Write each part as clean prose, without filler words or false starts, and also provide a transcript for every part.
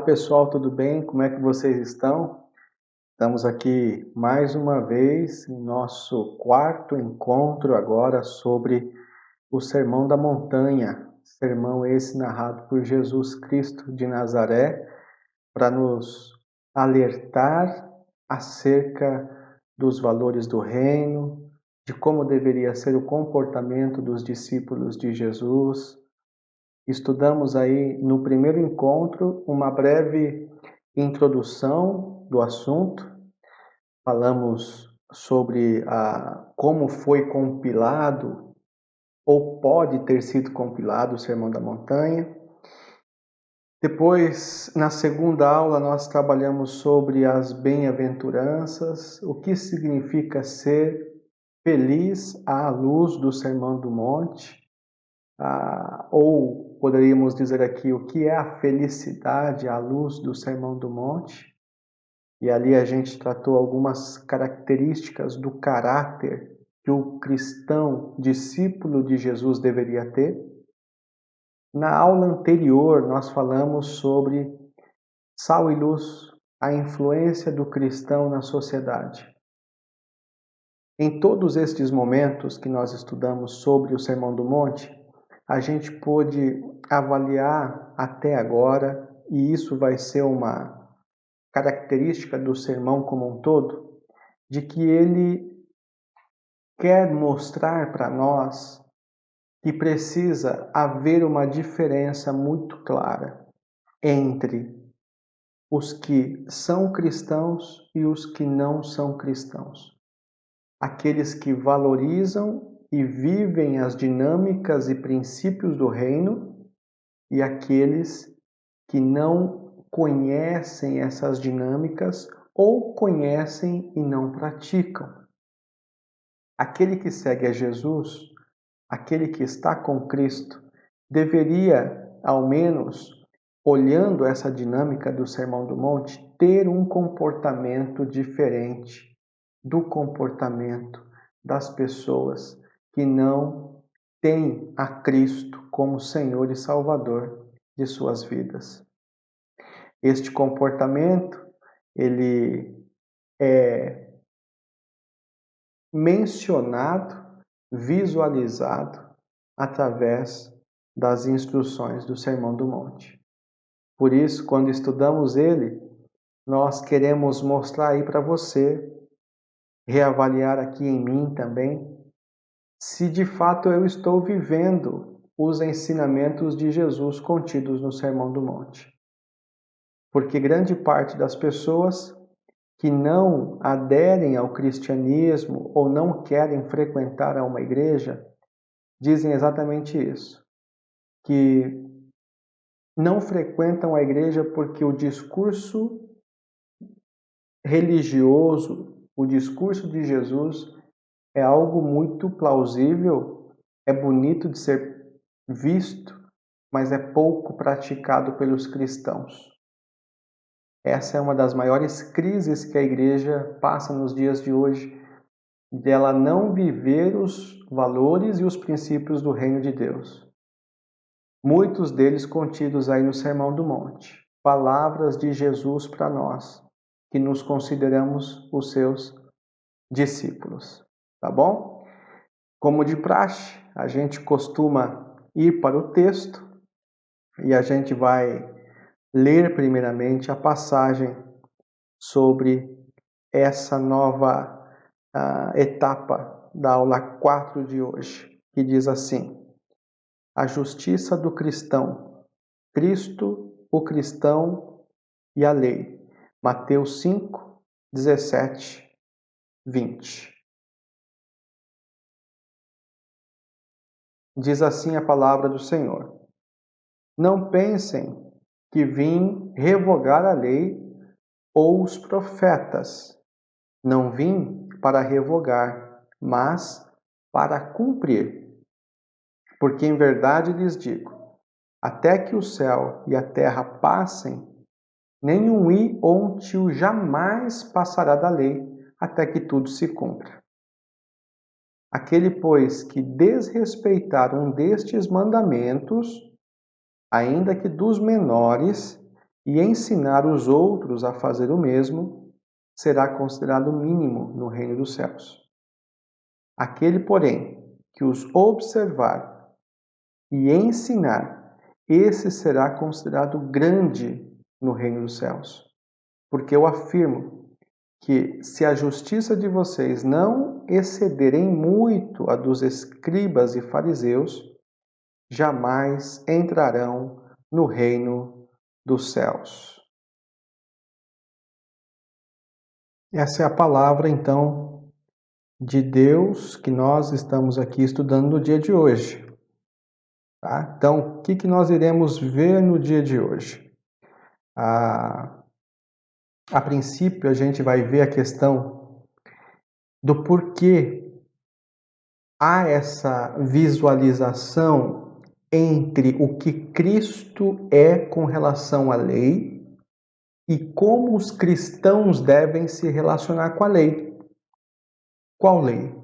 Pessoal, tudo bem? Como é que vocês estão? Estamos aqui mais uma vez em nosso quarto encontro agora sobre o Sermão da Montanha, sermão esse narrado por Jesus Cristo de Nazaré, para nos alertar acerca dos valores do reino, de como deveria ser o comportamento dos discípulos de Jesus. Estudamos aí no primeiro encontro uma breve introdução do assunto. Falamos sobre como foi compilado ou pode ter sido compilado o Sermão da Montanha. Depois, na segunda aula, nós trabalhamos sobre as bem-aventuranças, o que significa ser feliz à luz do Sermão do Monte. Ou poderíamos dizer aqui o que é a felicidade à luz do Sermão do Monte. E ali a gente tratou algumas características do caráter que o cristão discípulo de Jesus deveria ter. Na aula anterior, nós falamos sobre sal e luz, a influência do cristão na sociedade. Em todos estes momentos que nós estudamos sobre o Sermão do Monte, a gente pôde avaliar até agora, e isso vai ser uma característica do sermão como um todo, de que ele quer mostrar para nós que precisa haver uma diferença muito clara entre os que são cristãos e os que não são cristãos. Aqueles que valorizam e vivem as dinâmicas e princípios do reino e aqueles que não conhecem essas dinâmicas ou conhecem e não praticam. Aquele que segue a Jesus, aquele que está com Cristo, deveria, ao menos, olhando essa dinâmica do Sermão do Monte, ter um comportamento diferente do comportamento das pessoas que não têm a Cristo como Senhor e Salvador de suas vidas. Este comportamento, ele é mencionado, visualizado através das instruções do Sermão do Monte. Por isso, quando estudamos ele, nós queremos mostrar aí para você, reavaliar aqui em mim também, se de fato eu estou vivendo os ensinamentos de Jesus contidos no Sermão do Monte. Porque grande parte das pessoas que não aderem ao cristianismo ou não querem frequentar uma igreja, dizem exatamente isso, que não frequentam a igreja porque o discurso religioso, o discurso de Jesus é algo muito plausível, é bonito de ser visto, mas é pouco praticado pelos cristãos. Essa é uma das maiores crises que a igreja passa nos dias de hoje, dela não viver os valores e os princípios do reino de Deus. Muitos deles contidos aí no Sermão do Monte, palavras de Jesus para nós, que nos consideramos os seus discípulos, tá bom? Como de praxe, a gente costuma ir para o texto e a gente vai ler primeiramente a passagem sobre essa nova etapa da aula 4 de hoje, que diz assim: a justiça do cristão, Cristo, o cristão e a lei. Mateus 5, 17, 20. Diz assim a palavra do Senhor: não pensem que vim revogar a lei ou os profetas. Não vim para revogar, mas para cumprir. Porque em verdade lhes digo, até que o céu e a terra passem, nenhum i ou um tio jamais passará da lei, até que tudo se cumpra. Aquele, pois, que desrespeitar um destes mandamentos, ainda que dos menores, e ensinar os outros a fazer o mesmo, será considerado mínimo no reino dos céus. Aquele, porém, que os observar e ensinar, esse será considerado grande no reino dos céus. Porque eu afirmo que se a justiça de vocês não excederem muito a dos escribas e fariseus, jamais entrarão no reino dos céus. Essa é a palavra, então, de Deus que nós estamos aqui estudando no dia de hoje. Tá? Então, o que nós iremos ver no dia de hoje? A princípio, a gente vai ver a questão do porquê há essa visualização entre o que Cristo é com relação à lei e como os cristãos devem se relacionar com a lei. Qual lei?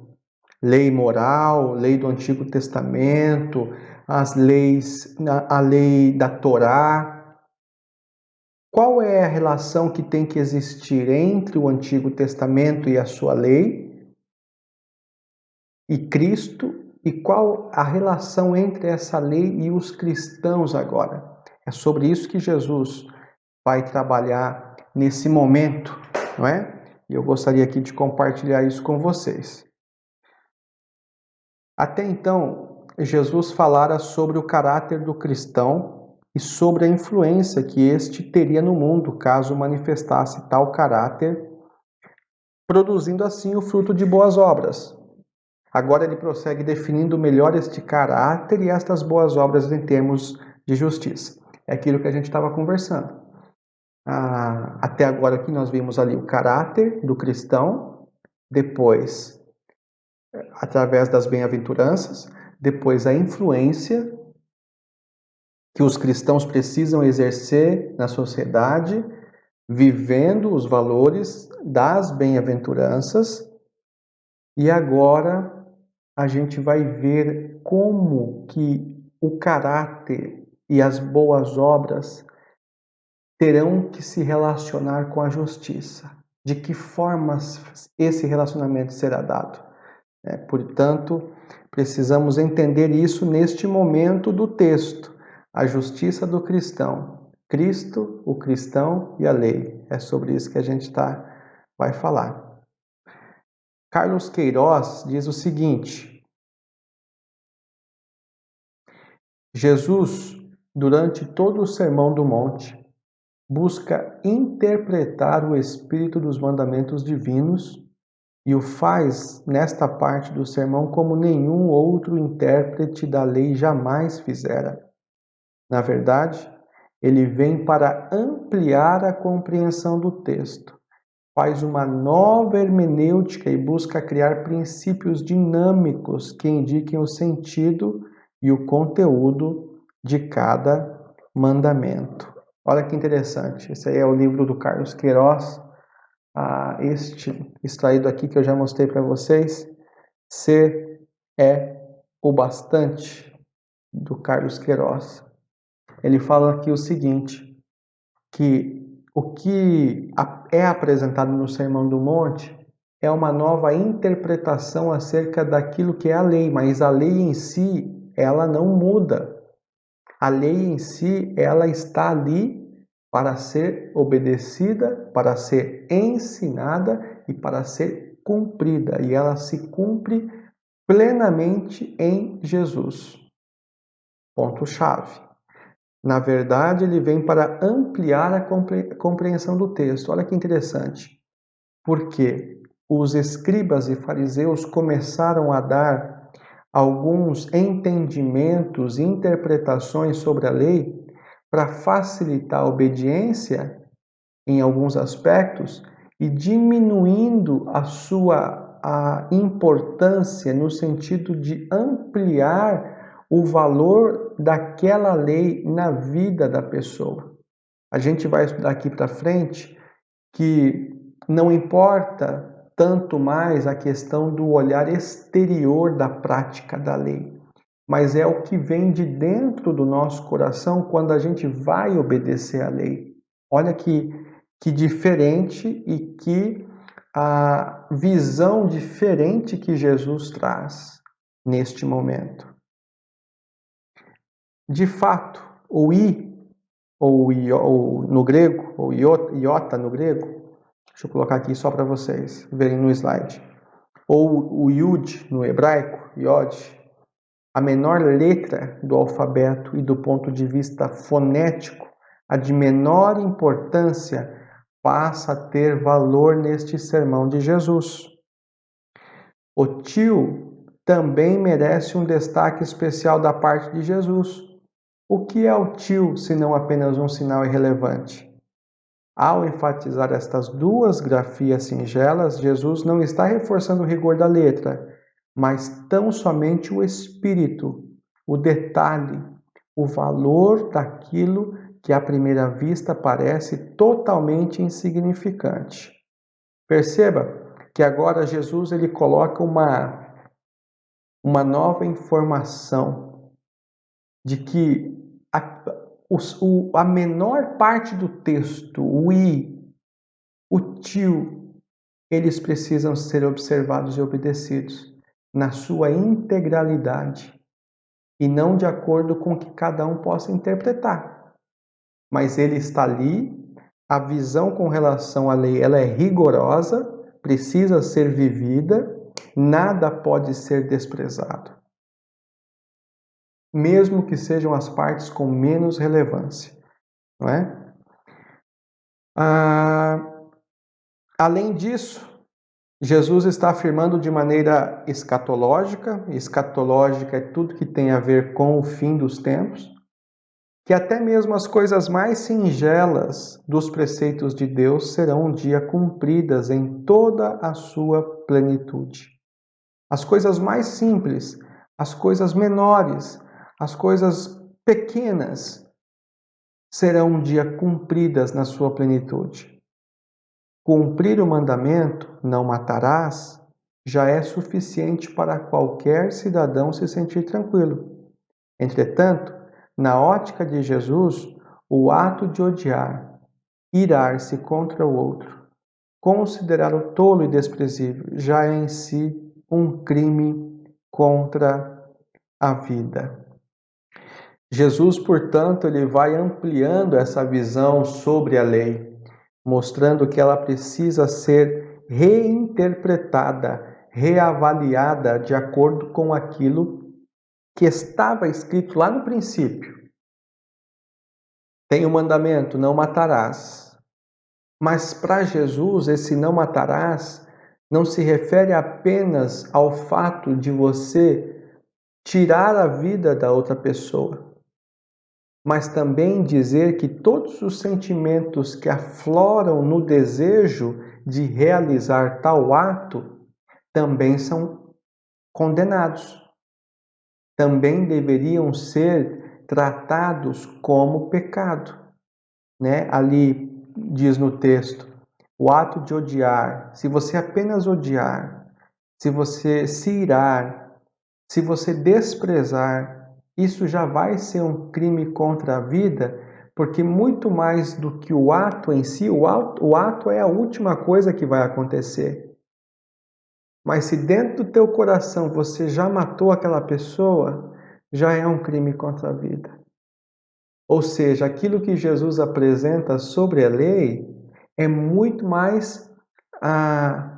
Lei moral, lei do Antigo Testamento, as leis, a lei da Torá. Qual é a relação que tem que existir entre o Antigo Testamento e a sua lei e Cristo? E qual a relação entre essa lei e os cristãos agora? É sobre isso que Jesus vai trabalhar nesse momento, não é? E eu gostaria aqui de compartilhar isso com vocês. Até então, Jesus falara sobre o caráter do cristão e sobre a influência que este teria no mundo caso manifestasse tal caráter, produzindo assim o fruto de boas obras. Agora ele prossegue definindo melhor este caráter e estas boas obras em termos de justiça. É aquilo que a gente estava conversando. Até agora aqui nós vimos ali o caráter do cristão, depois através das bem-aventuranças, depois a influência que os cristãos precisam exercer na sociedade, vivendo os valores das bem-aventuranças, e agora a gente vai ver como que o caráter e as boas obras terão que se relacionar com a justiça. De que formas esse relacionamento será dado? Portanto, precisamos entender isso neste momento do texto. A justiça do cristão. Cristo, o cristão e a lei. É sobre isso que a gente vai falar. Carlos Queiroz diz o seguinte: Jesus, durante todo o Sermão do Monte, busca interpretar o espírito dos mandamentos divinos e o faz nesta parte do sermão como nenhum outro intérprete da lei jamais fizera. Na verdade, ele vem para ampliar a compreensão do texto, faz uma nova hermenêutica e busca criar princípios dinâmicos que indiquem o sentido e o conteúdo de cada mandamento. Olha que interessante, esse aí é o livro do Carlos Queiroz, este extraído aqui que eu já mostrei para vocês, Ser é o Bastante, do Carlos Queiroz. Ele fala aqui o seguinte, que o que é apresentado no Sermão do Monte é uma nova interpretação acerca daquilo que é a lei, mas a lei em si, ela não muda. A lei em si, ela está ali para ser obedecida, para ser ensinada e para ser cumprida. E ela se cumpre plenamente em Jesus. Ponto-chave. Na verdade, ele vem para ampliar a compreensão do texto. Olha que interessante. Porque os escribas e fariseus começaram a dar alguns entendimentos e interpretações sobre a lei para facilitar a obediência em alguns aspectos e diminuindo a sua importância no sentido de ampliar o valor daquela lei na vida da pessoa. A gente vai estudar aqui para frente que não importa tanto mais a questão do olhar exterior da prática da lei, mas é o que vem de dentro do nosso coração quando a gente vai obedecer à lei. Olha que diferente e que a visão diferente que Jesus traz neste momento. De fato, o I, ou no grego, ou iota no grego, deixa eu colocar aqui só para vocês verem no slide, ou o Yud no hebraico, Yod, a menor letra do alfabeto e do ponto de vista fonético, a de menor importância, passa a ter valor neste sermão de Jesus. O tio também merece um destaque especial da parte de Jesus. O que é o tio, se não apenas um sinal irrelevante? Ao enfatizar estas duas grafias singelas, Jesus não está reforçando o rigor da letra, mas tão somente o espírito, o detalhe, o valor daquilo que à primeira vista parece totalmente insignificante. Perceba que agora Jesus ele coloca uma nova informação de que a menor parte do texto, o I, o tio, eles precisam ser observados e obedecidos na sua integralidade e não de acordo com o que cada um possa interpretar. Mas ele está ali, a visão com relação à lei, ela é rigorosa, precisa ser vivida, nada pode ser desprezado, mesmo que sejam as partes com menos relevância, não é? Além disso, Jesus está afirmando de maneira escatológica, escatológica é tudo que tem a ver com o fim dos tempos, que até mesmo as coisas mais singelas dos preceitos de Deus serão um dia cumpridas em toda a sua plenitude. As coisas mais simples, as coisas menores, as coisas pequenas serão um dia cumpridas na sua plenitude. Cumprir o mandamento, não matarás, já é suficiente para qualquer cidadão se sentir tranquilo. Entretanto, na ótica de Jesus, o ato de odiar, irar-se contra o outro, considerá-lo tolo e desprezível, já é em si um crime contra a vida. Jesus, portanto, ele vai ampliando essa visão sobre a lei, mostrando que ela precisa ser reinterpretada, reavaliada de acordo com aquilo que estava escrito lá no princípio. Tem o mandamento, não matarás. Mas para Jesus, esse não matarás não se refere apenas ao fato de você tirar a vida da outra pessoa, mas também dizer que todos os sentimentos que afloram no desejo de realizar tal ato também são condenados. Também deveriam ser tratados como pecado, né? Ali diz no texto, o ato de odiar, se você apenas odiar, se você se irar, se você desprezar, isso já vai ser um crime contra a vida, porque muito mais do que o ato em si, o ato é a última coisa que vai acontecer. Mas se dentro do teu coração você já matou aquela pessoa, já é um crime contra a vida. Ou seja, aquilo que Jesus apresenta sobre a lei é muito mais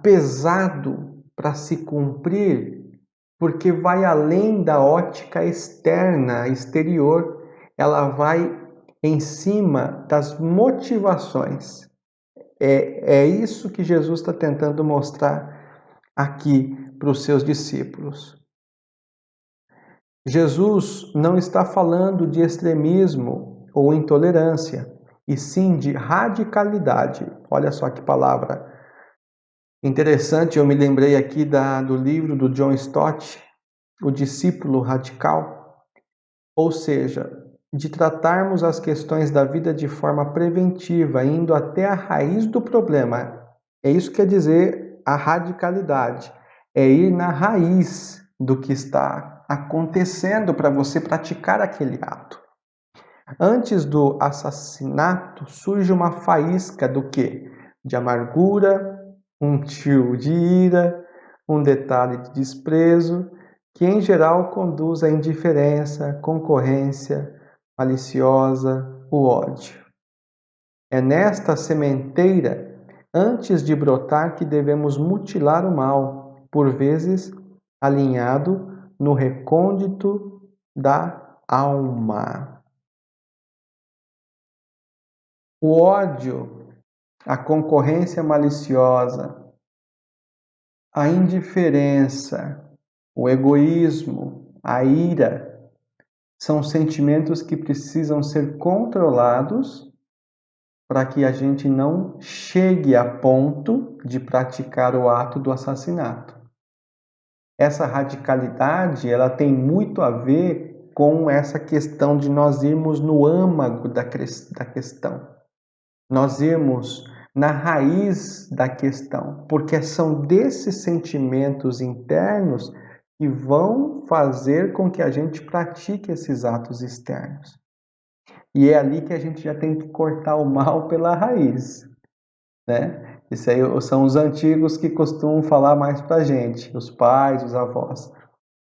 pesado para se cumprir, porque vai além da ótica externa, exterior, ela vai em cima das motivações. É isso que Jesus está tentando mostrar aqui para os seus discípulos. Jesus não está falando de extremismo ou intolerância, e sim de radicalidade. Olha só que palavra interessante, eu me lembrei aqui do livro do John Stott, O Discípulo Radical, ou seja, de tratarmos as questões da vida de forma preventiva, indo até a raiz do problema. É isso que quer dizer a radicalidade, é ir na raiz do que está acontecendo para você praticar aquele ato. Antes do assassinato surge uma faísca do quê? De amargura, um tio de ira, um detalhe de desprezo, que em geral conduz à indiferença, concorrência maliciosa, o ódio. É nesta sementeira, antes de brotar, que devemos mutilar o mal, por vezes alinhado no recôndito da alma. O ódio, a concorrência maliciosa, a indiferença, o egoísmo, a ira, são sentimentos que precisam ser controlados para que a gente não chegue a ponto de praticar o ato do assassinato. Essa radicalidade, ela tem muito a ver com essa questão de nós irmos no âmago da questão. Nós irmos na raiz da questão, porque são desses sentimentos internos que vão fazer com que a gente pratique esses atos externos. E é ali que a gente já tem que cortar o mal pela raiz, né? Isso aí são os antigos que costumam falar mais pra gente, os pais, os avós.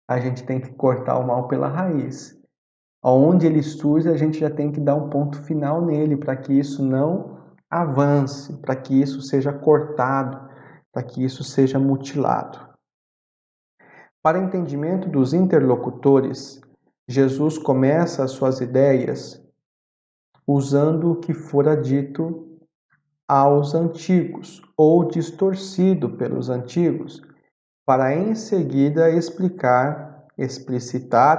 A gente tem que cortar o mal pela raiz. Onde ele surge, a gente já tem que dar um ponto final nele, para que isso não avance, para que isso seja cortado, para que isso seja mutilado. Para entendimento dos interlocutores, Jesus começa as suas ideias usando o que fora dito aos antigos, ou distorcido pelos antigos, para em seguida explicitar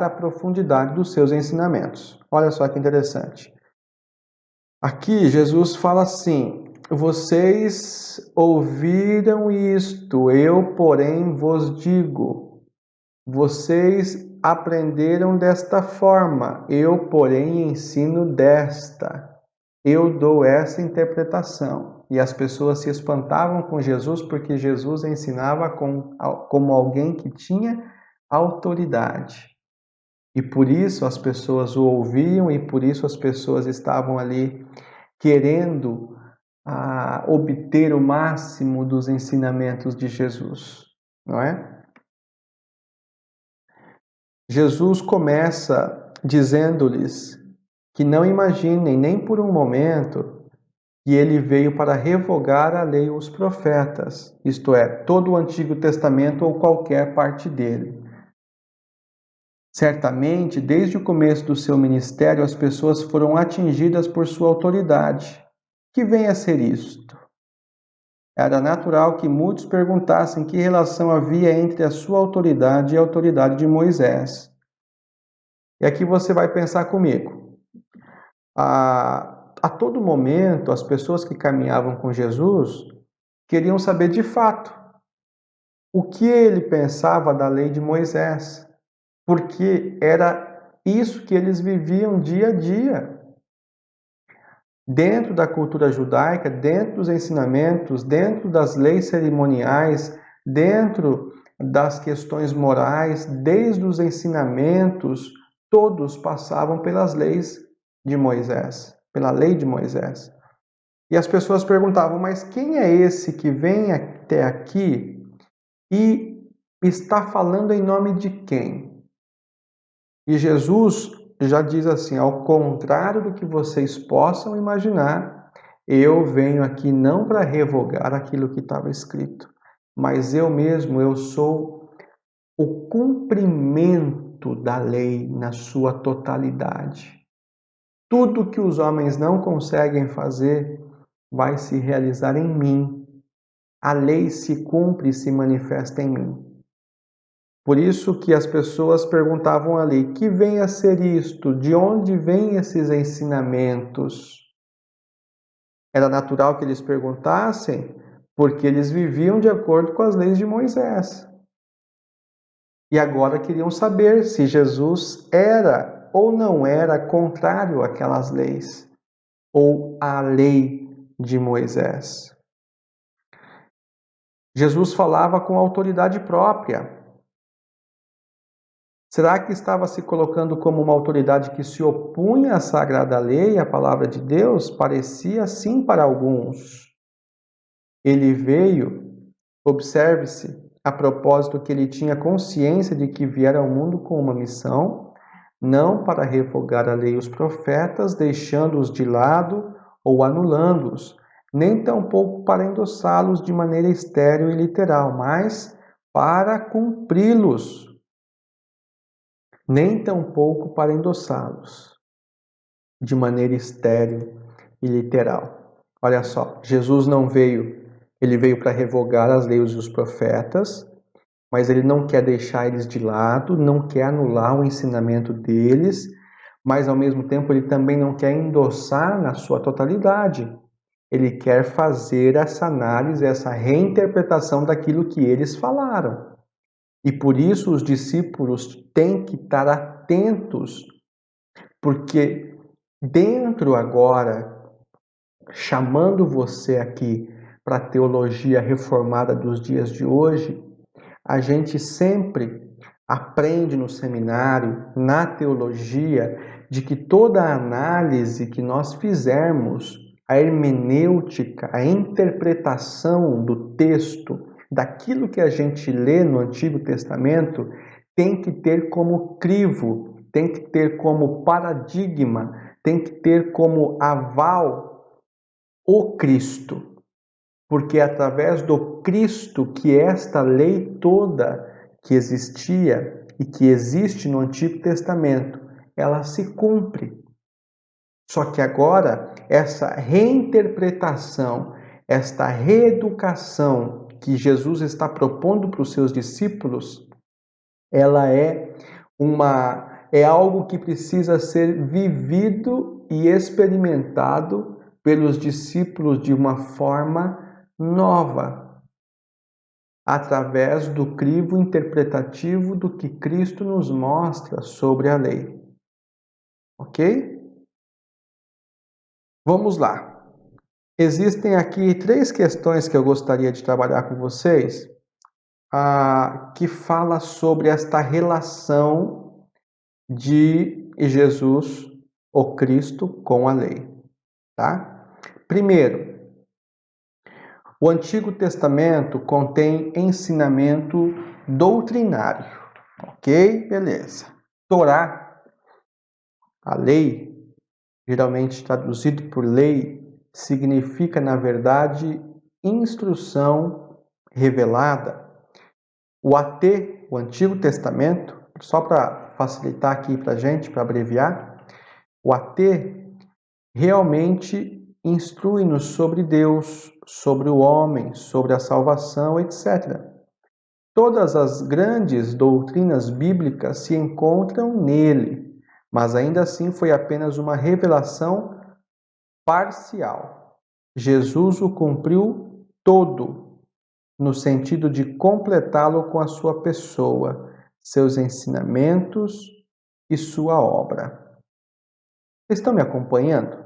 a profundidade dos seus ensinamentos. Olha só que interessante. Aqui Jesus fala assim: vocês ouviram isto, eu, porém, vos digo. Vocês aprenderam desta forma, eu, porém, ensino desta. Eu dou essa interpretação. E as pessoas se espantavam com Jesus porque Jesus ensinava como alguém que tinha autoridade. E por isso as pessoas o ouviam e por isso as pessoas estavam ali querendo obter o máximo dos ensinamentos de Jesus, não é? Jesus começa dizendo-lhes que não imaginem nem por um momento que ele veio para revogar a lei e os profetas, isto é, todo o Antigo Testamento ou qualquer parte dele. Certamente, desde o começo do seu ministério, as pessoas foram atingidas por sua autoridade. Que vem a ser isto? Era natural que muitos perguntassem que relação havia entre a sua autoridade e a autoridade de Moisés. E aqui você vai pensar comigo. A todo momento, as pessoas que caminhavam com Jesus queriam saber de fato o que ele pensava da lei de Moisés, porque era isso que eles viviam dia a dia. Dentro da cultura judaica, dentro dos ensinamentos, dentro das leis cerimoniais, dentro das questões morais, desde os ensinamentos, todos passavam pelas leis de Moisés, pela lei de Moisés. E as pessoas perguntavam, mas quem é esse que vem até aqui e está falando em nome de quem? E Jesus já diz assim, ao contrário do que vocês possam imaginar, eu venho aqui não para revogar aquilo que estava escrito, mas eu sou o cumprimento da lei na sua totalidade. Tudo que os homens não conseguem fazer vai se realizar em mim. A lei se cumpre e se manifesta em mim. Por isso que as pessoas perguntavam ali, que vem a ser isto? De onde vêm esses ensinamentos? Era natural que eles perguntassem, porque eles viviam de acordo com as leis de Moisés. E agora queriam saber se Jesus era ou não era contrário àquelas leis, ou à lei de Moisés. Jesus falava com autoridade própria. Será que estava se colocando como uma autoridade que se opunha à sagrada lei, à palavra de Deus? Parecia sim para alguns. Ele veio, observe-se, a propósito que ele tinha consciência de que viera ao mundo com uma missão, não para revogar a lei e os profetas, deixando-os de lado ou anulando-os, nem tampouco para endossá-los de maneira estéril e literal, mas para cumpri-los, nem tampouco para endossá-los de maneira estéril e literal. Olha só, Jesus não veio, ele veio para revogar as leis e os profetas, mas ele não quer deixar eles de lado, não quer anular o ensinamento deles, mas ao mesmo tempo ele também não quer endossar na sua totalidade. Ele quer fazer essa análise, essa reinterpretação daquilo que eles falaram. E por isso os discípulos têm que estar atentos, porque dentro agora, chamando você aqui para a teologia reformada dos dias de hoje, a gente sempre aprende no seminário, na teologia, de que toda a análise que nós fizermos, a hermenêutica, a interpretação do texto, daquilo que a gente lê no Antigo Testamento, tem que ter como crivo, tem que ter como paradigma, tem que ter como aval o Cristo. Porque é através do Cristo que esta lei toda que existia e que existe no Antigo Testamento, ela se cumpre. Só que agora, essa reinterpretação, esta reeducação que Jesus está propondo para os seus discípulos, ela é algo que precisa ser vivido e experimentado pelos discípulos de uma forma nova, através do crivo interpretativo do que Cristo nos mostra sobre a lei. Ok? Vamos lá. Existem aqui 3 questões que eu gostaria de trabalhar com vocês, que fala sobre esta relação de Jesus, o Cristo, com a lei. Tá? Primeiro, o Antigo Testamento contém ensinamento doutrinário, ok? Beleza. Torá, a lei, geralmente traduzido por lei, significa, na verdade, instrução revelada. O AT, o Antigo Testamento, só para facilitar aqui para a gente, para abreviar, o AT realmente instrui-nos sobre Deus, sobre o homem, sobre a salvação, etc. Todas as grandes doutrinas bíblicas se encontram nele, mas ainda assim foi apenas uma revelação parcial. Jesus o cumpriu todo, no sentido de completá-lo com a sua pessoa, seus ensinamentos e sua obra. Vocês estão me acompanhando?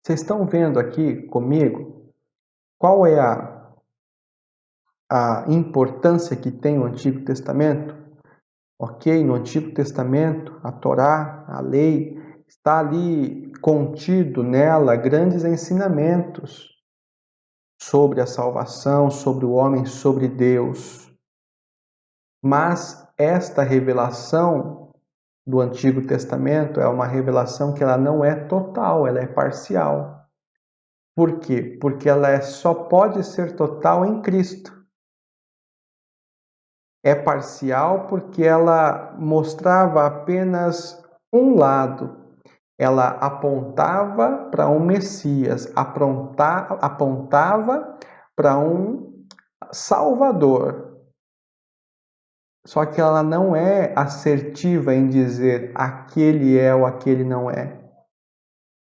Vocês estão vendo aqui comigo qual é a importância que tem o Antigo Testamento? Ok? No Antigo Testamento, a Torá, a lei, está ali contido nela grandes ensinamentos sobre a salvação, sobre o homem, sobre Deus. Mas esta revelação do Antigo Testamento é uma revelação que ela não é total, ela é parcial. Por quê? Porque ela só pode ser total em Cristo. É parcial porque ela mostrava apenas um lado. Ela apontava para um Messias, apontava para um Salvador. Só que ela não é assertiva em dizer aquele é ou aquele não é.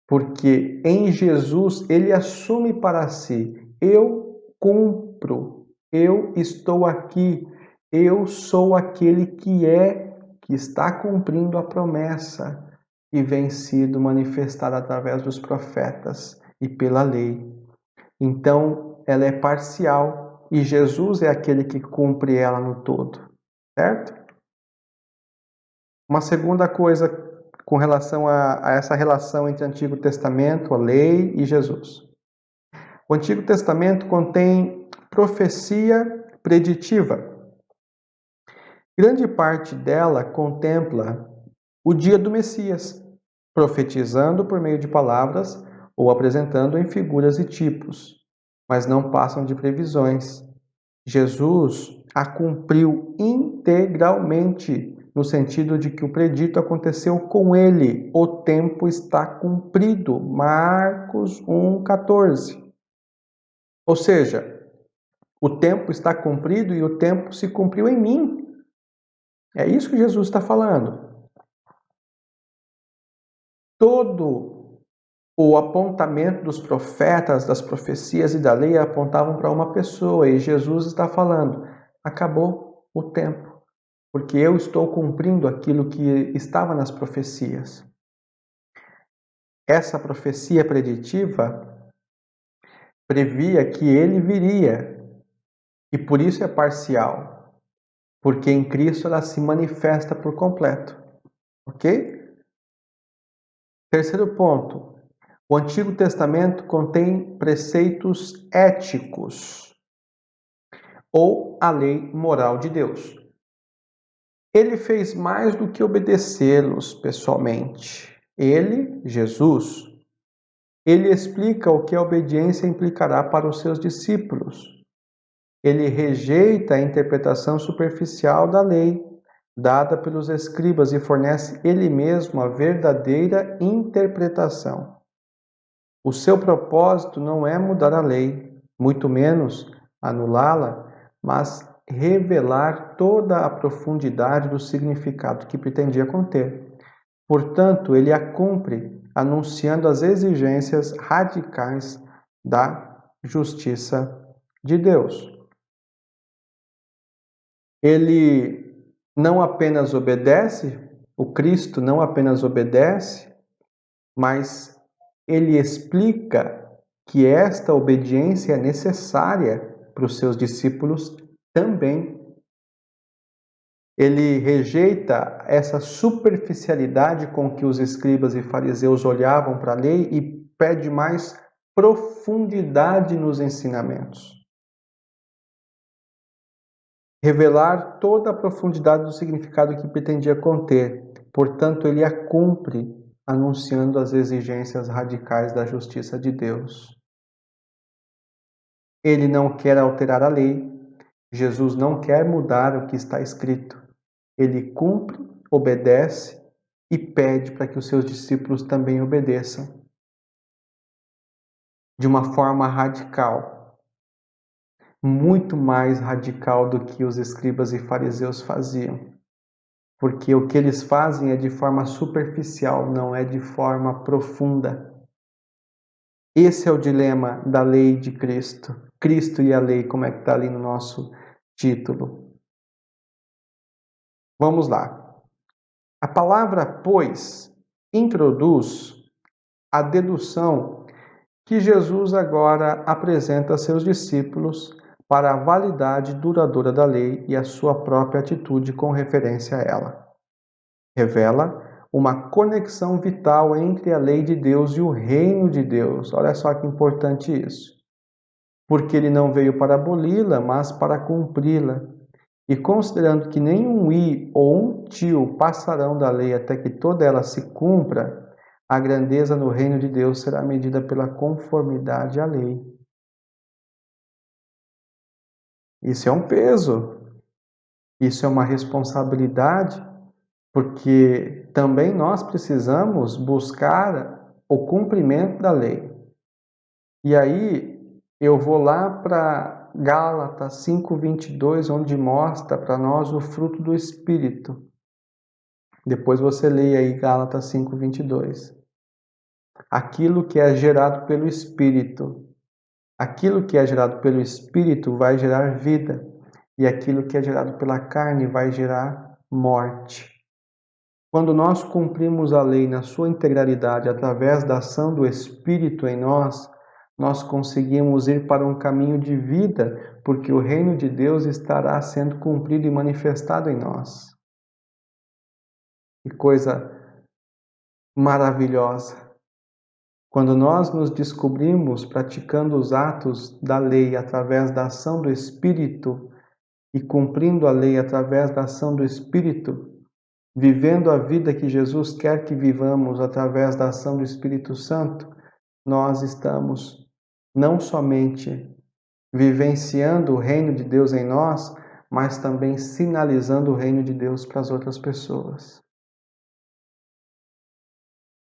Porque em Jesus ele assume para si: eu cumpro, eu estou aqui, eu sou aquele que está cumprindo a promessa que vem sido manifestada através dos profetas e pela lei. Então, ela é parcial e Jesus é aquele que cumpre ela no todo, certo? Uma segunda coisa com relação a essa relação entre Antigo Testamento, a lei e Jesus. O Antigo Testamento contém profecia preditiva. Grande parte dela contempla o dia do Messias, profetizando por meio de palavras ou apresentando em figuras e tipos, mas não passam de previsões. Jesus a cumpriu integralmente, no sentido de que o predito aconteceu com ele. O tempo está cumprido. Marcos 1,14. Ou seja, o tempo está cumprido e o tempo se cumpriu em mim. É isso que Jesus está falando. Todo o apontamento dos profetas, das profecias e da lei apontavam para uma pessoa, e Jesus está falando: acabou o tempo, porque eu estou cumprindo aquilo que estava nas profecias. Essa profecia preditiva previa que ele viria, e por isso é parcial, porque em Cristo ela se manifesta por completo. Ok? Terceiro ponto. O Antigo Testamento contém preceitos éticos ou a lei moral de Deus. Ele fez mais do que obedecê-los pessoalmente. Ele, Jesus, ele explica o que a obediência implicará para os seus discípulos. Ele rejeita a interpretação superficial da lei dada pelos escribas e fornece ele mesmo a verdadeira interpretação. O seu propósito não é mudar a lei, muito menos anulá-la, mas revelar toda a profundidade do significado que pretendia conter. Portanto, ele a cumpre, anunciando as exigências radicais da justiça de Deus. Ele não apenas obedece, o Cristo não apenas obedece, mas ele explica que esta obediência é necessária para os seus discípulos também. Ele rejeita essa superficialidade com que os escribas e fariseus olhavam para a lei e pede mais profundidade nos ensinamentos. Revelar toda a profundidade do significado que pretendia conter. Portanto, ele a cumpre, anunciando as exigências radicais da justiça de Deus. Ele não quer alterar a lei. Jesus não quer mudar o que está escrito. Ele cumpre, obedece e pede para que os seus discípulos também obedeçam. De uma forma radical. Muito mais radical do que os escribas e fariseus faziam. Porque o que eles fazem é de forma superficial, não é de forma profunda. Esse é o dilema da lei de Cristo. Cristo e a lei, como é que está ali no nosso título. Vamos lá. A palavra pois introduz a dedução que Jesus agora apresenta a seus discípulos para a validade duradoura da lei e a sua própria atitude com referência a ela. Revela uma conexão vital entre a lei de Deus e o reino de Deus. Olha só que importante isso. Porque ele não veio para aboli-la, mas para cumpri-la. E considerando que nenhum i ou um tio passarão da lei até que toda ela se cumpra, a grandeza no reino de Deus será medida pela conformidade à lei. Isso é um peso, isso é uma responsabilidade, porque também nós precisamos buscar o cumprimento da lei. E aí eu vou lá para Gálatas 5:22, onde mostra para nós o fruto do Espírito. Depois você lê aí Gálatas 5:22. Aquilo que é gerado pelo Espírito. Aquilo que é gerado pelo Espírito vai gerar vida, e aquilo que é gerado pela carne vai gerar morte. Quando nós cumprimos a lei na sua integralidade através da ação do Espírito em nós, nós conseguimos ir para um caminho de vida, porque o reino de Deus estará sendo cumprido e manifestado em nós. Que coisa maravilhosa! Quando nós nos descobrimos praticando os atos da lei através da ação do Espírito e cumprindo a lei através da ação do Espírito, vivendo a vida que Jesus quer que vivamos através da ação do Espírito Santo, nós estamos não somente vivenciando o reino de Deus em nós, mas também sinalizando o reino de Deus para as outras pessoas.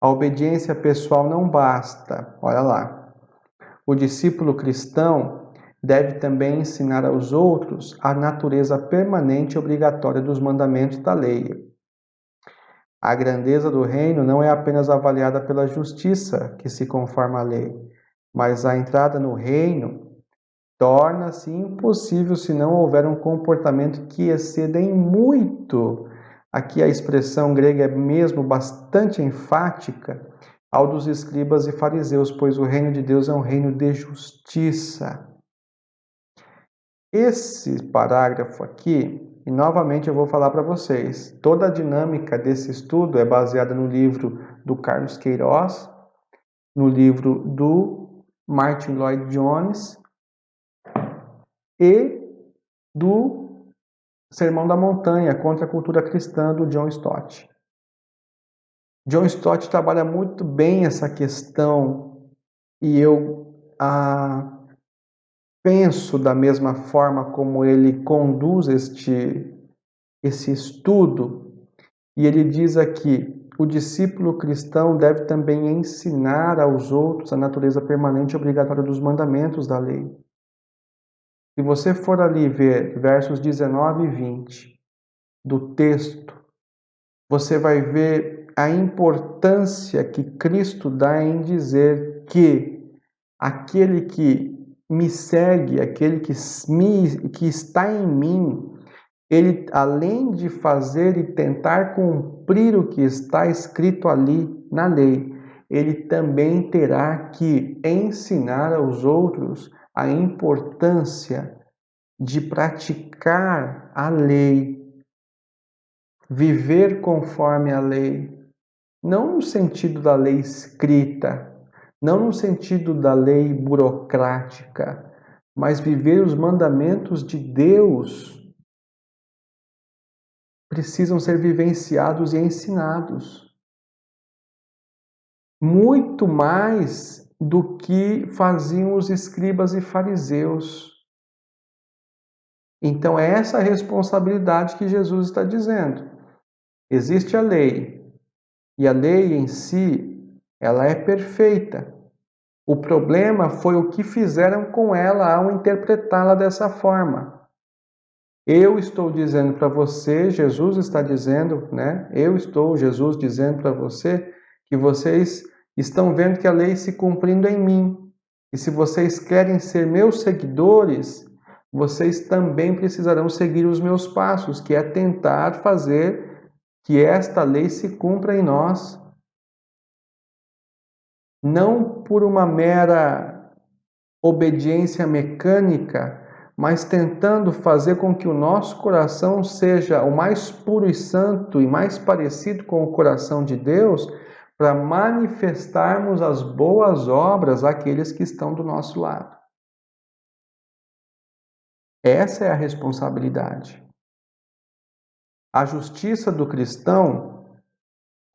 A obediência pessoal não basta, olha lá. O discípulo cristão deve também ensinar aos outros a natureza permanente e obrigatória dos mandamentos da lei. A grandeza do reino não é apenas avaliada pela justiça que se conforma à lei, mas a entrada no reino torna-se impossível se não houver um comportamento que exceda em muito. Aqui a expressão grega é mesmo bastante enfática ao dos escribas e fariseus, pois o reino de Deus é um reino de justiça. Esse parágrafo aqui, e novamente eu vou falar para vocês, toda a dinâmica desse estudo é baseada no livro do Carlos Queiroz, no livro do Martin Lloyd Jones e do Sermão da Montanha contra a Cultura Cristã, do John Stott. John Stott trabalha muito bem essa questão e eu penso da mesma forma como ele conduz esse estudo, e ele diz aqui: o discípulo cristão deve também ensinar aos outros a natureza permanente e obrigatória dos mandamentos da lei. Se você for ali ver versos 19 e 20 do texto, você vai ver a importância que Cristo dá em dizer que aquele que me segue, aquele que está em mim, ele, além de fazer e tentar cumprir o que está escrito ali na lei, ele também terá que ensinar aos outros a importância de praticar a lei, viver conforme a lei, não no sentido da lei escrita, não no sentido da lei burocrática, mas viver os mandamentos de Deus precisam ser vivenciados e ensinados. Muito mais do que faziam os escribas e fariseus. Então é essa a responsabilidade que Jesus está dizendo. Existe a lei, e a lei em si, ela é perfeita. O problema foi o que fizeram com ela ao interpretá-la dessa forma. Eu estou dizendo para você, Jesus está dizendo, né? Jesus dizendo para você que vocês estão vendo que a lei se cumprindo em mim. E se vocês querem ser meus seguidores, vocês também precisarão seguir os meus passos, que é tentar fazer que esta lei se cumpra em nós. Não por uma mera obediência mecânica, mas tentando fazer com que o nosso coração seja o mais puro e santo e mais parecido com o coração de Deus, para manifestarmos as boas obras àqueles que estão do nosso lado. Essa é a responsabilidade. A justiça do cristão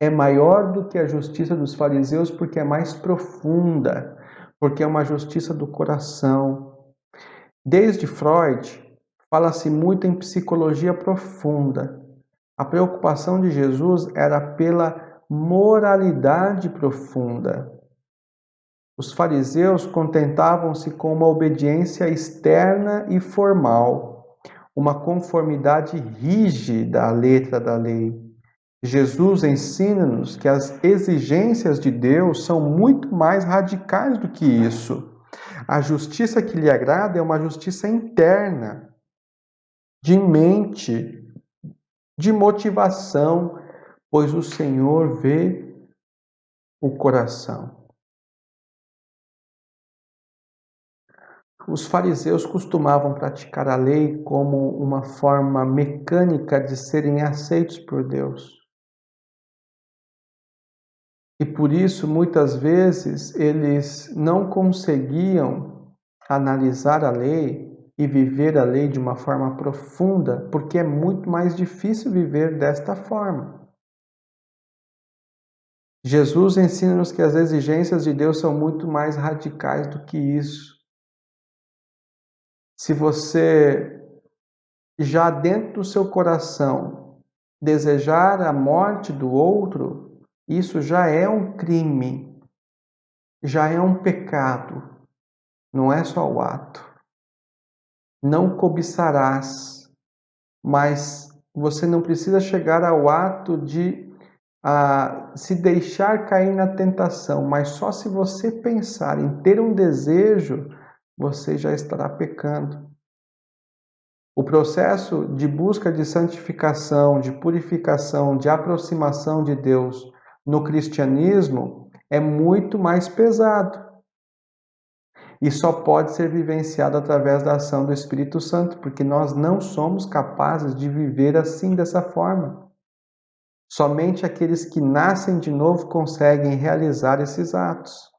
é maior do que a justiça dos fariseus porque é mais profunda, porque é uma justiça do coração. Desde Freud, fala-se muito em psicologia profunda. A preocupação de Jesus era pela moralidade profunda. Os fariseus contentavam-se com uma obediência externa e formal, uma conformidade rígida à letra da lei. Jesus ensina-nos que as exigências de Deus são muito mais radicais do que isso. A justiça que lhe agrada é uma justiça interna, de mente, de motivação, pois o Senhor vê o coração. Os fariseus costumavam praticar a lei como uma forma mecânica de serem aceitos por Deus. E por isso, muitas vezes, eles não conseguiam analisar a lei e viver a lei de uma forma profunda, porque é muito mais difícil viver desta forma. Jesus ensina-nos que as exigências de Deus são muito mais radicais do que isso. Se você, já dentro do seu coração, desejar a morte do outro, isso já é um crime, já é um pecado, não é só o ato. Não cobiçarás, mas você não precisa chegar ao ato de se deixar cair na tentação, mas só se você pensar em ter um desejo, você já estará pecando. O processo de busca de santificação, de purificação, de aproximação de Deus no cristianismo é muito mais pesado e só pode ser vivenciado através da ação do Espírito Santo, porque nós não somos capazes de viver assim, dessa forma. Somente aqueles que nascem de novo conseguem realizar esses atos.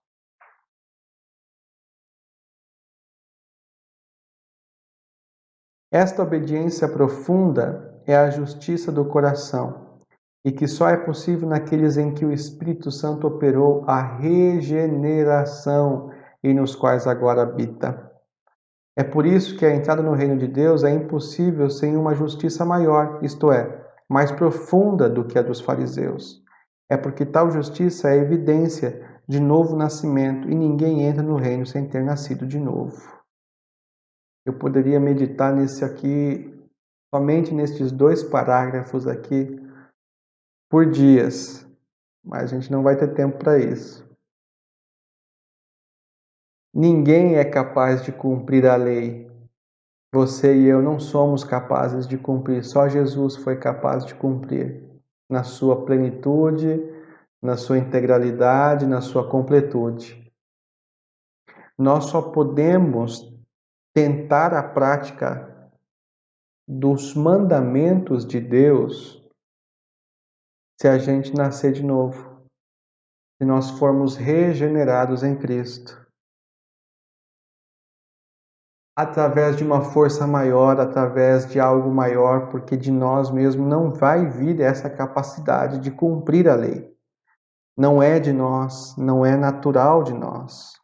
Esta obediência profunda é a justiça do coração, e que só é possível naqueles em que o Espírito Santo operou a regeneração e nos quais agora habita. É por isso que a entrada no reino de Deus é impossível sem uma justiça maior, isto é, mais profunda do que a dos fariseus. É porque tal justiça é evidência de novo nascimento e ninguém entra no reino sem ter nascido de novo. Eu poderia meditar nesse aqui, somente nestes 2 parágrafos aqui, por dias, mas a gente não vai ter tempo para isso. Ninguém é capaz de cumprir a lei. Você e eu não somos capazes de cumprir, só Jesus foi capaz de cumprir na sua plenitude, na sua integralidade, na sua completude. Nós só podemos tentar a prática dos mandamentos de Deus se a gente nascer de novo, se nós formos regenerados em Cristo. Através de uma força maior, através de algo maior, porque de nós mesmos não vai vir essa capacidade de cumprir a lei. Não é de nós, não é natural de nós.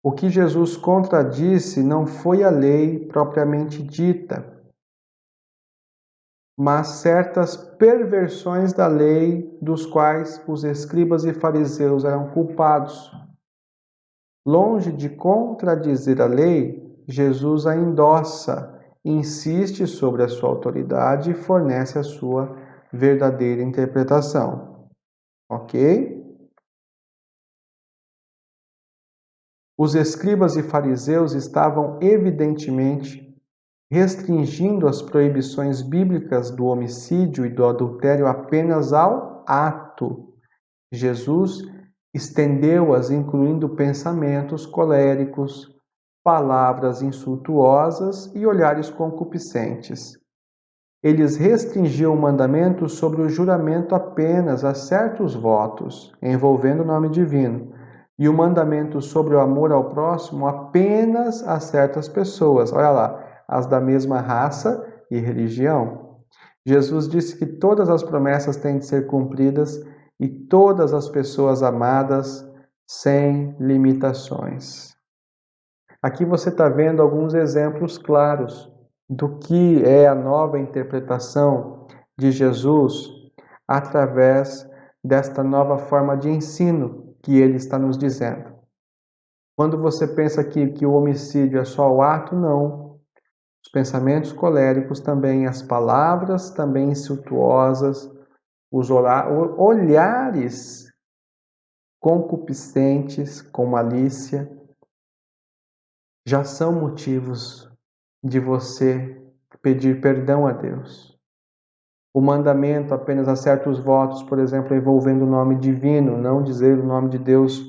O que Jesus contradisse não foi a lei propriamente dita, mas certas perversões da lei dos quais os escribas e fariseus eram culpados. Longe de contradizer a lei, Jesus a endossa, insiste sobre a sua autoridade e fornece a sua verdadeira interpretação. Ok? Os escribas e fariseus estavam evidentemente restringindo as proibições bíblicas do homicídio e do adultério apenas ao ato. Jesus estendeu-as, incluindo pensamentos coléricos, palavras insultuosas e olhares concupiscentes. Eles restringiam o mandamento sobre o juramento apenas a certos votos, envolvendo o nome divino, e o mandamento sobre o amor ao próximo apenas a certas pessoas, olha lá, as da mesma raça e religião. Jesus disse que todas as promessas têm de ser cumpridas e todas as pessoas amadas sem limitações. Aqui você está vendo alguns exemplos claros do que é a nova interpretação de Jesus através desta nova forma de ensino que ele está nos dizendo. Quando você pensa que o homicídio é só o ato, não. Os pensamentos coléricos também, as palavras também insultuosas, os olhares concupiscentes com malícia, já são motivos de você pedir perdão a Deus. O mandamento apenas a certos votos, por exemplo, envolvendo o nome divino, não dizer o nome de Deus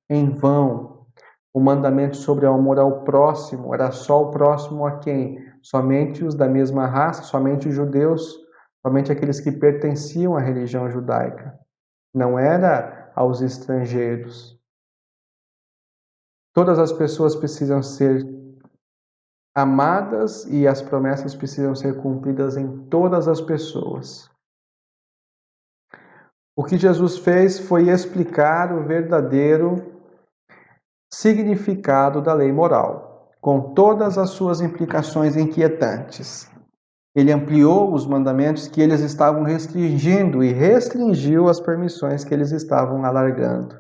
em vão. O mandamento sobre o amor ao próximo, era só o próximo a quem? Somente os da mesma raça, somente os judeus, somente aqueles que pertenciam à religião judaica. não era aos estrangeiros. Todas as pessoas precisam ser amadas e as promessas precisam ser cumpridas em todas as pessoas. O que Jesus fez foi explicar o verdadeiro significado da lei moral, com todas as suas implicações inquietantes. Ele ampliou os mandamentos que eles estavam restringindo e restringiu as permissões que eles estavam alargando.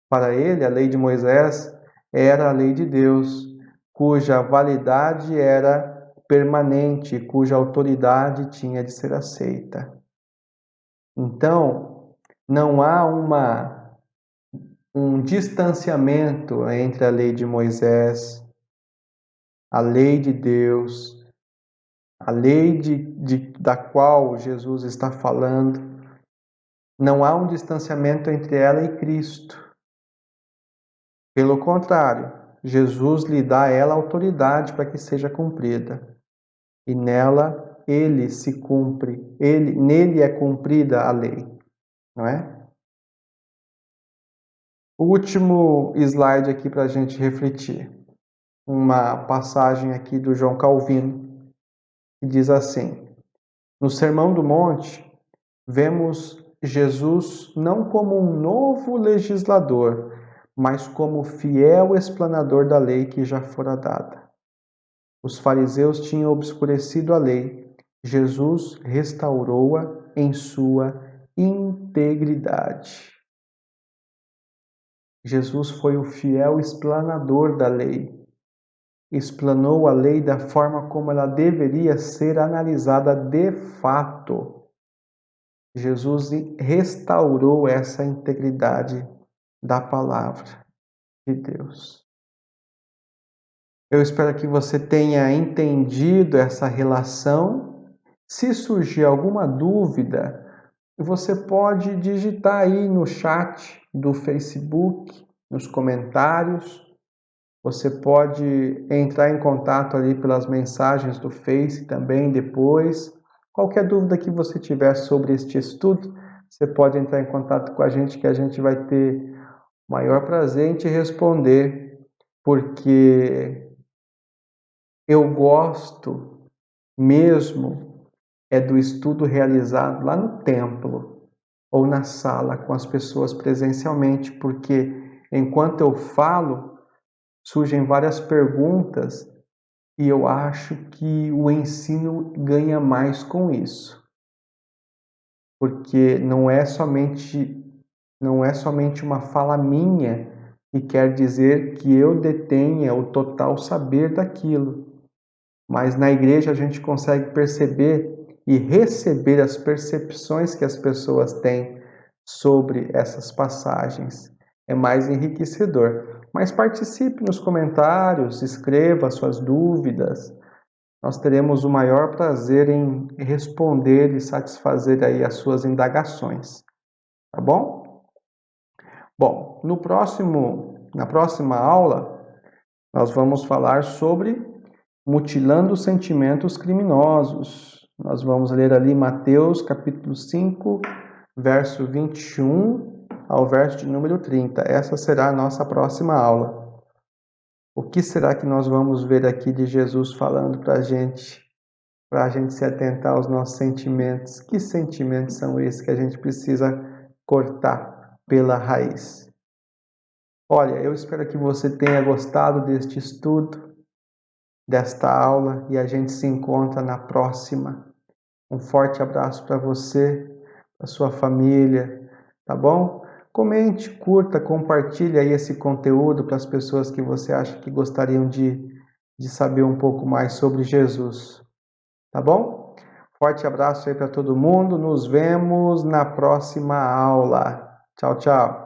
Para ele, a lei de Moisés era a lei de Deus, cuja validade era permanente, cuja autoridade tinha de ser aceita. Então, não há um distanciamento entre a lei de Moisés, a lei de Deus, a lei da qual Jesus está falando. Não há um distanciamento entre ela e Cristo. Pelo contrário, Jesus lhe dá a ela autoridade para que seja cumprida. E nela ele se cumpre, nele é cumprida a lei, não é? O último slide aqui para a gente refletir. Uma passagem aqui do João Calvino, que diz assim: no Sermão do Monte, vemos Jesus não como um novo legislador, mas como fiel explanador da lei que já fora dada. Os fariseus tinham obscurecido a lei. Jesus restaurou-a em sua integridade. Jesus foi o fiel explanador da lei. Explanou a lei da forma como ela deveria ser analisada de fato. Jesus restaurou essa integridade da palavra de Deus. Eu espero que você tenha entendido essa relação. Se surgir alguma dúvida, você pode digitar aí no chat do Facebook, nos comentários. Você pode entrar em contato ali pelas mensagens do Face também depois. Qualquer dúvida que você tiver sobre este estudo, você pode entrar em contato com a gente, que a gente vai ter o maior prazer em te responder, porque eu gosto mesmo do estudo realizado lá no templo ou na sala com as pessoas presencialmente, porque enquanto eu falo, surgem várias perguntas e eu acho que o ensino ganha mais com isso. Porque não é somente uma fala minha que quer dizer que eu detenha o total saber daquilo. Mas na igreja a gente consegue perceber e receber as percepções que as pessoas têm sobre essas passagens. É mais enriquecedor. Mas participe nos comentários, escreva suas dúvidas. Nós teremos o maior prazer em responder e satisfazer aí as suas indagações. Tá bom? Bom, na próxima aula, nós vamos falar sobre mutilando sentimentos criminosos. Nós vamos ler ali Mateus capítulo 5, verso 21 ao verso de número 30. Essa será a nossa próxima aula. O que será que nós vamos ver aqui de Jesus falando para a gente se atentar aos nossos sentimentos? Que sentimentos são esses que a gente precisa cortar pela raiz? Olha, eu espero que você tenha gostado deste estudo, desta aula, e a gente se encontra na próxima. Um forte abraço para você, para sua família, tá bom? Comente, curta, compartilhe aí esse conteúdo para as pessoas que você acha que gostariam de saber um pouco mais sobre Jesus, tá bom? Forte abraço aí para todo mundo, nos vemos na próxima aula. Tchau, tchau.